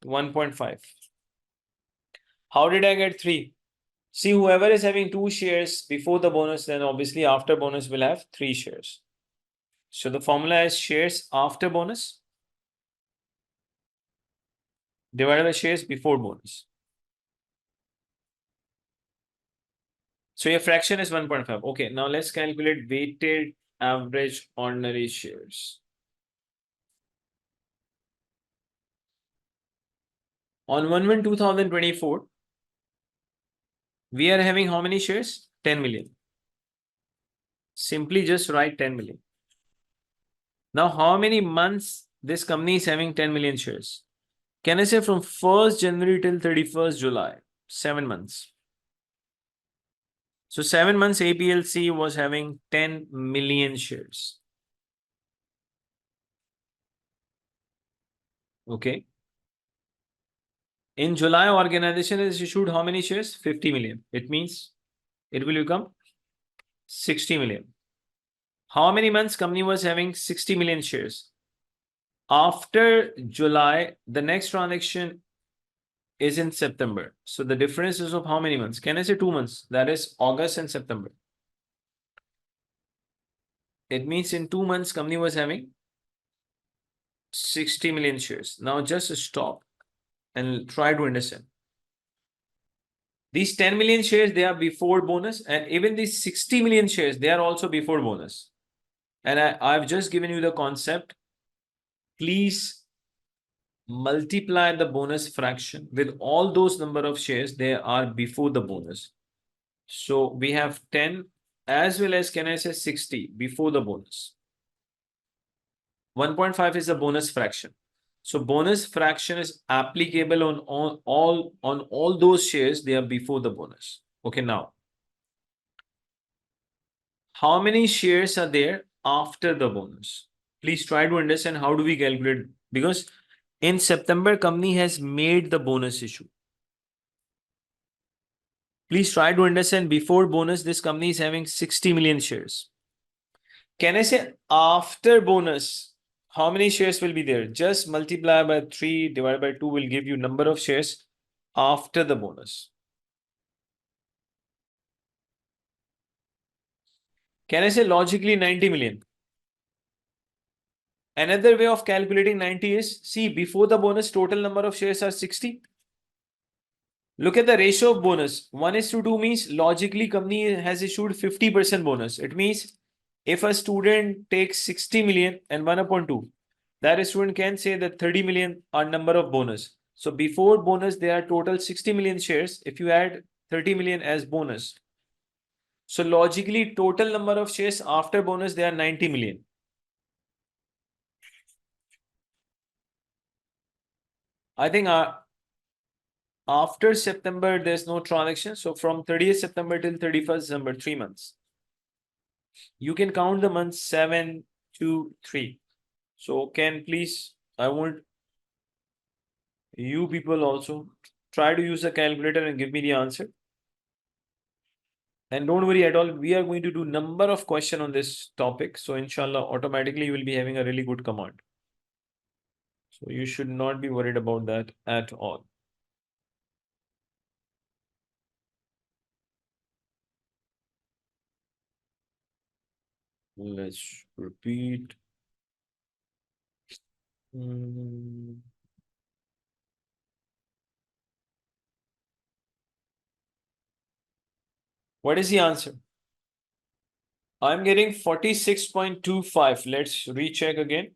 1.5? How did I get 3? See, whoever is having 2 shares before the bonus, then obviously after bonus will have 3 shares. So the formula is shares after bonus divided by shares before bonus. So your fraction is 1.5. Okay, now let's calculate weighted average ordinary shares. On 1/1/2024, we are having how many shares? 10 million. Simply just write 10 million. Now, how many months this company is having 10 million shares? Can I say from 1st January till 31st July? 7 months. So 7 months APLC was having 10 million shares. Okay. In July, organization has issued how many shares? 50 million. It means it will become 60 million. How many months company was having 60 million shares? After July, the next transaction is in September. So the difference is of how many months? Can I say 2 months? That is August and September. It means in 2 months, company was having 60 million shares. Now just stop and try to understand. These 10 million shares, they are before bonus, and even these 60 million shares, they are also before bonus. And I've just given you the concept. Please multiply the bonus fraction with all those number of shares they are before the bonus. So we have 10 as well as, can I say, 60 before the bonus. 1.5 is the bonus fraction. So bonus fraction is applicable on all those shares they are before the bonus. Okay, now how many shares are there after the bonus? Please try to understand how do we calculate, because in September company has made the bonus issue. Please try to understand, before bonus this company is having 60 million shares. Can I say after bonus how many shares will be there? Just multiply by 3 divided by 2 will give you number of shares after the bonus. Can I say logically 90 million? Another way of calculating 90 is, see, before the bonus total number of shares are 60. Look at the ratio of bonus. 1:2 means logically company has issued 50% bonus. It means if a student takes 60 million and 1/2, that student can say that 30 million are number of bonus. So before bonus, there are total 60 million shares. If you add 30 million as bonus, so logically total number of shares after bonus, they are 90 million. I think after September, there's no transaction. So from 30th September till 31st December, 3 months. You can count the months 7, 2, 3. So can please, I want you people also try to use a calculator and give me the answer. And don't worry at all, we are going to do number of question on this topic. So inshallah, automatically you will be having a really good command. So you should not be worried about that at all. Let's repeat. What is the answer? I'm getting 46.25. Let's recheck again.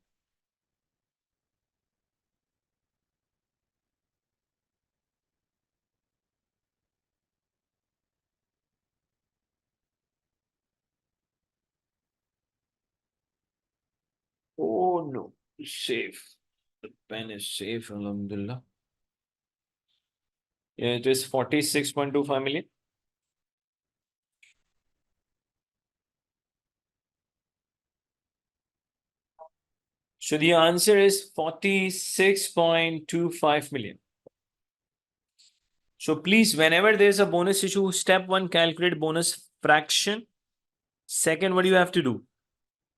Oh no, safe. The pen is safe, alhamdulillah. Yeah, it is 46.25 million. So the answer is 46.25 million. So please, whenever there's a bonus issue, step 1, calculate bonus fraction. Second, what do you have to do?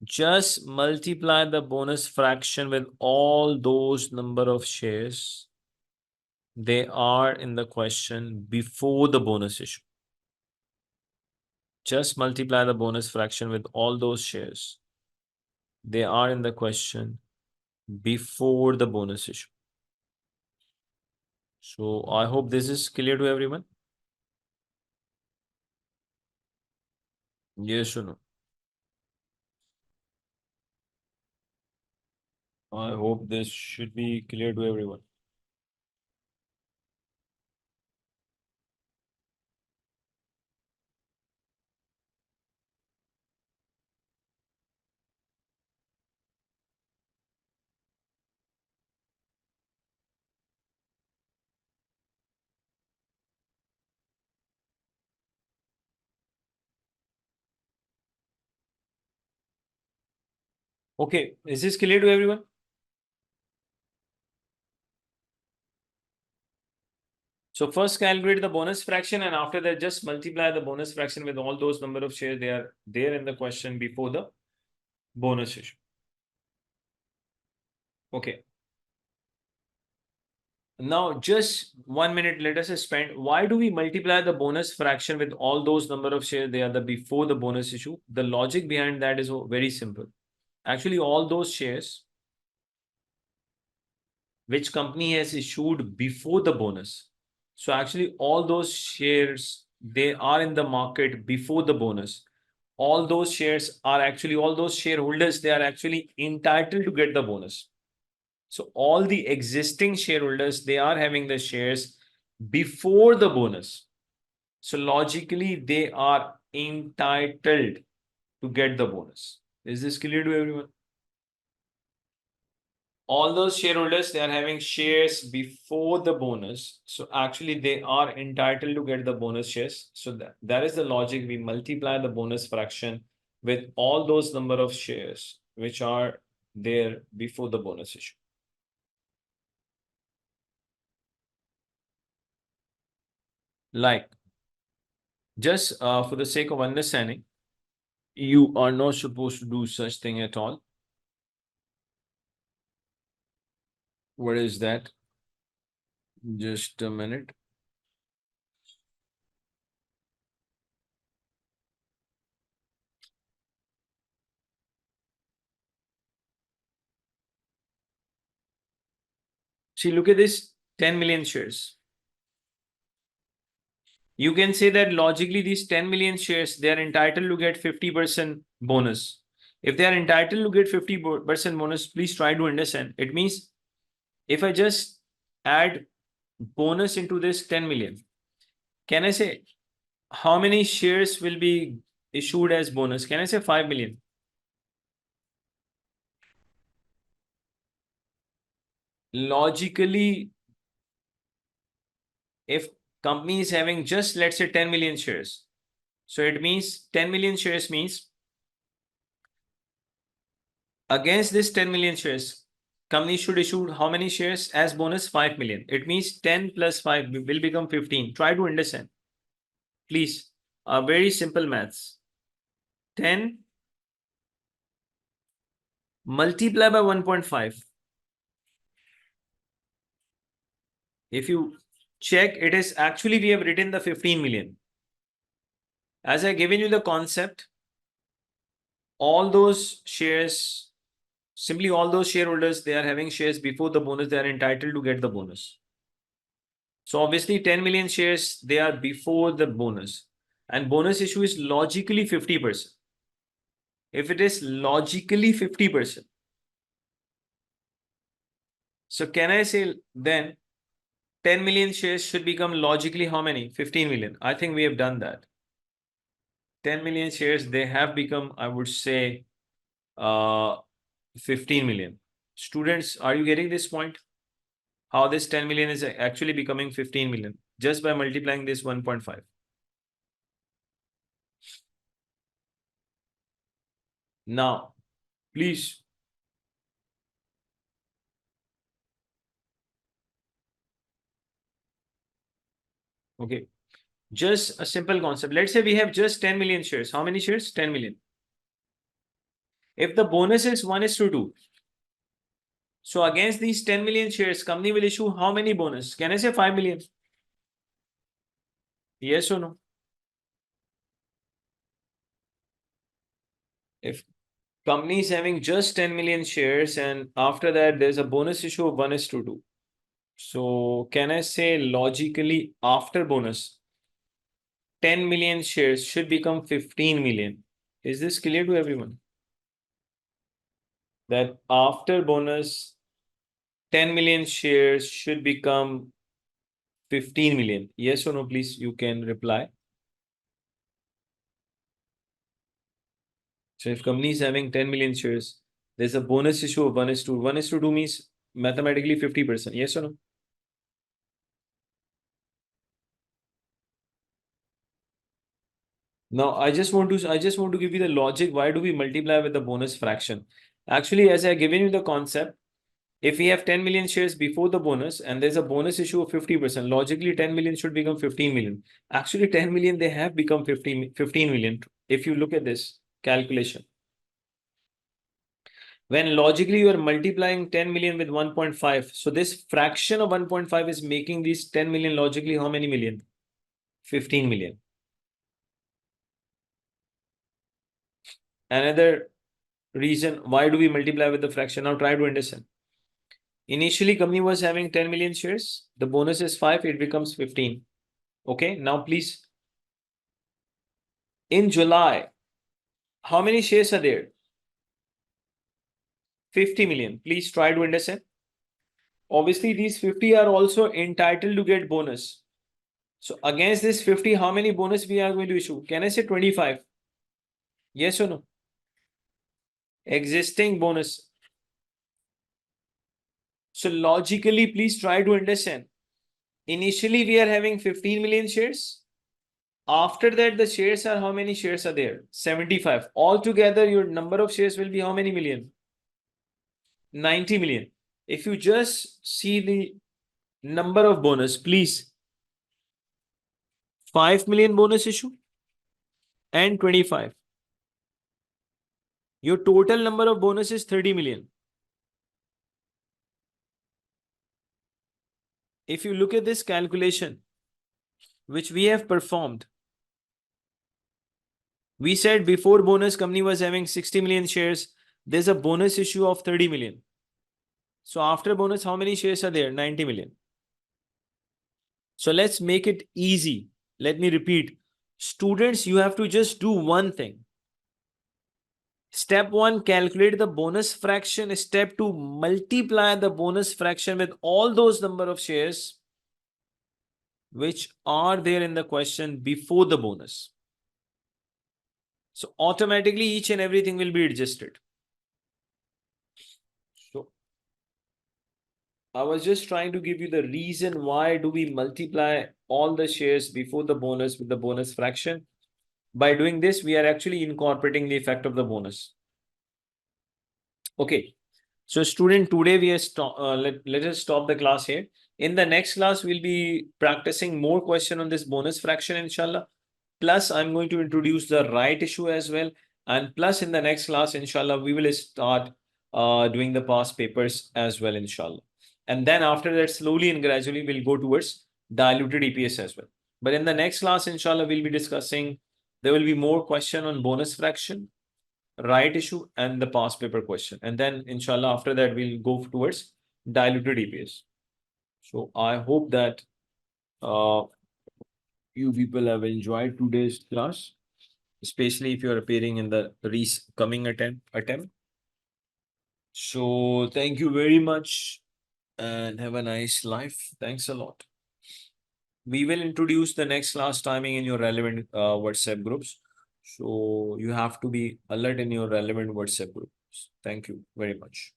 Just multiply the bonus fraction with all those number of shares they are in the question before the bonus issue. Just multiply the bonus fraction with all those shares they are in the question before the bonus issue. So I hope this is clear to everyone. Yes or no? I hope this should be clear to everyone. Okay, is this clear to everyone? So first calculate the bonus fraction, and after that just multiply the bonus fraction with all those number of shares they are there in the question before the bonus issue. Okay. Now just 1 minute, let us spend. Why do we multiply the bonus fraction with all those number of shares they are the before the bonus issue? The logic behind that is very simple. Actually, all those shares which company has issued before the bonus. So actually all those shares, they are in the market before the bonus. All those shares are actually, all those shareholders, they are actually entitled to get the bonus. So all the existing shareholders, they are having the shares before the bonus. So logically, they are entitled to get the bonus. Is this clear to everyone? All those shareholders, they are having shares before the bonus. So actually they are entitled to get the bonus shares. So that is the logic. We multiply the bonus fraction with all those number of shares which are there before the bonus issue. Like, just for the sake of understanding, you are not supposed to do such thing at all. What is that? Just a minute. See, look at this 10 million shares. You can say that logically these 10 million shares, they are entitled to get 50% bonus. If they are entitled to get 50% bonus, please try to understand. It means if I just add bonus into this 10 million, can I say how many shares will be issued as bonus? Can I say 5 million? Logically, if company is having just, let's say, 10 million shares, so it means 10 million shares means against this 10 million shares, company should issue how many shares as bonus? 5 million. It means 10 plus 5 will become 15. Try to understand. Please, very simple maths. 10 multiply by 1.5. If you check, it is actually we have written the 15 million. As I given you the concept, all those shares, simply all those shareholders, they are having shares before the bonus, they are entitled to get the bonus. So obviously 10 million shares, they are before the bonus, and bonus issue is logically 50%. If it is logically 50%, so can I say then 10 million shares should become logically how many? 15 million. I think we have done that. 10 million shares, they have become, I would say, 15 million. Students, are you getting this point? How this 10 million is actually becoming 15 million just by multiplying this 1.5. Now, please. Okay. Just a simple concept. Let's say we have just 10 million shares. How many shares? 10 million. If the bonus is 1:2, so against these 10 million shares, company will issue how many bonus? Can I say 5 million? Yes or no? If company is having just 10 million shares and after that there's a bonus issue of 1:2. So can I say logically after bonus, 10 million shares should become 15 million. Is this clear to everyone? That after bonus, 10 million shares should become 15 million. Yes or no, please, you can reply. So if company is having 10 million shares, there's a bonus issue of 1:2. 1:2 means mathematically 50%. Yes or no? Now I just want to give you the logic. Why do we multiply with the bonus fraction? Actually, as I given you the concept, if we have 10 million shares before the bonus and there's a bonus issue of 50%, logically 10 million should become 15 million. Actually, 10 million, they have become 15 million. If you look at this calculation, when logically you are multiplying 10 million with 1.5, so this fraction of 1.5 is making these 10 million logically how many million? 15 million. Another reason why do we multiply with the fraction? Now try to understand. Initially, company was having 10 million shares. The bonus is 5, it becomes 15. Okay, now please. In July, how many shares are there? 50 million. Please try to understand. Obviously, these 50 are also entitled to get bonus. So against this 50, how many bonus we are going to issue? Can I say 25? Yes or no? Existing bonus. So logically, please try to understand. Initially, we are having 15 million shares. After that, the shares are how many shares are there? 75. Altogether, your number of shares will be how many million? 90 million. If you just see the number of bonus, please. 5 million bonus issue and 25. Your total number of bonus is 30 million. If you look at this calculation, which we have performed, we said before bonus company was having 60 million shares. There's a bonus issue of 30 million. So after bonus, how many shares are there? 90 million. So let's make it easy. Let me repeat. Students, you have to just do one thing. Step 1, calculate the bonus fraction. Step 2, multiply the bonus fraction with all those number of shares which are there in the question before the bonus. So automatically each and everything will be adjusted. So I was just trying to give you the reason why do we multiply all the shares before the bonus with the bonus fraction. By doing this, we are actually incorporating the effect of the bonus. Okay. So student, today we are let us stop the class here. In the next class, we'll be practicing more question on this bonus fraction, inshallah. Plus, I'm going to introduce the right issue as well. And plus, in the next class, inshallah, we will start doing the past papers as well, inshallah. And then after that, slowly and gradually, we'll go towards diluted EPS as well. But in the next class, inshallah, we'll be discussing, there will be more question on bonus fraction, right issue, and the past paper question. And then, inshallah, after that, we'll go towards diluted EPS. So I hope that you people have enjoyed today's class, especially if you're appearing in the coming attempt. So thank you very much and have a nice life. Thanks a lot. We will introduce the next class timing in your relevant WhatsApp groups. So you have to be alert in your relevant WhatsApp groups. Thank you very much.